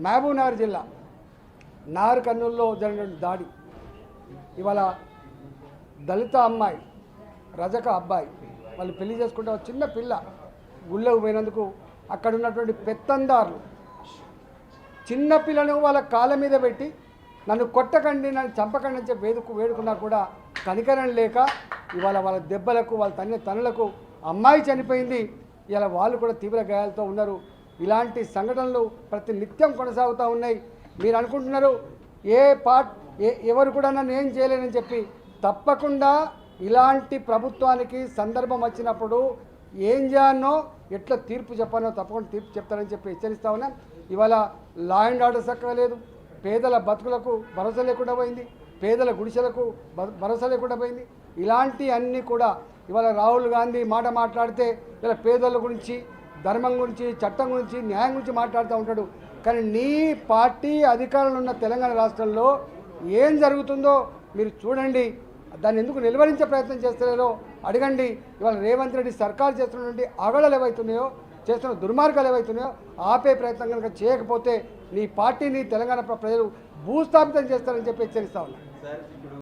మహబూబ్నగర్ జిల్లా నార్ కర్నూలులో జరిగిన దాడి ఇవాళ దళిత అమ్మాయి రజక అబ్బాయి వాళ్ళు పెళ్లి చేసుకుంటే చిన్న పిల్ల గుళ్ళకు పోయినందుకు అక్కడ ఉన్నటువంటి పెత్తందారులు చిన్న పిల్లను వాళ్ళ కాళ్ళ మీద పెట్టి నన్ను కొట్టకండి నన్ను చంపకండి అని చెప్పి వేడుకున్నా కూడా కనికరం లేక ఇవాళ వాళ్ళ దెబ్బలకు వాళ్ళ తనులకు అమ్మాయి చనిపోయింది. ఇలా వాళ్ళు కూడా తీవ్ర గాయాలతో ఉన్నారు. ఇలాంటి సంఘటనలు ప్రతి నిత్యం కొనసాగుతూ ఉన్నాయి. మీరు అనుకుంటున్నారు ఎవరు కూడా నన్ను ఏం చేయలేనని చెప్పి, తప్పకుండా ఇలాంటి ప్రభుత్వానికి సందర్భం వచ్చినప్పుడు ఏం చేయాలనో ఎట్లా తీర్పు చెప్పానో తప్పకుండా తీర్పు చెప్తానని చెప్పి హెచ్చరిస్తా ఉన్నాం. ఇవాళ లా అండ్ ఆర్డర్ చక్కగా లేదు, పేదల బతుకులకు భరోసా లేకుండా పోయింది, పేదల గుడిసెలకు భరోసా లేకుండా పోయింది. ఇలాంటి అన్నీ కూడా ఇవాళ రాహుల్ గాంధీ మాట మాట్లాడితే ఇలా పేదల గురించి, ధర్మం గురించి, చట్టం గురించి, న్యాయం గురించి మాట్లాడుతూ ఉంటాడు. కానీ నీ పార్టీ అధికారంలో ఉన్న తెలంగాణ రాష్ట్రంలో ఏం జరుగుతుందో మీరు చూడండి. దాన్ని ఎందుకు నిలువరించే ప్రయత్నం చేస్తున్నారో అడగండి. ఇవాళ రేవంత్ రెడ్డి సర్కారు చేస్తున్నటువంటి అగడలు ఏవైతున్నాయో, చేస్తున్న దుర్మార్గాలు ఏవైతున్నాయో ఆపే ప్రయత్నం కనుక చేయకపోతే నీ పార్టీని తెలంగాణ ప్రజలు భూస్థాపితం చేస్తారని చెప్పి హెచ్చరిస్తా ఉన్నారు.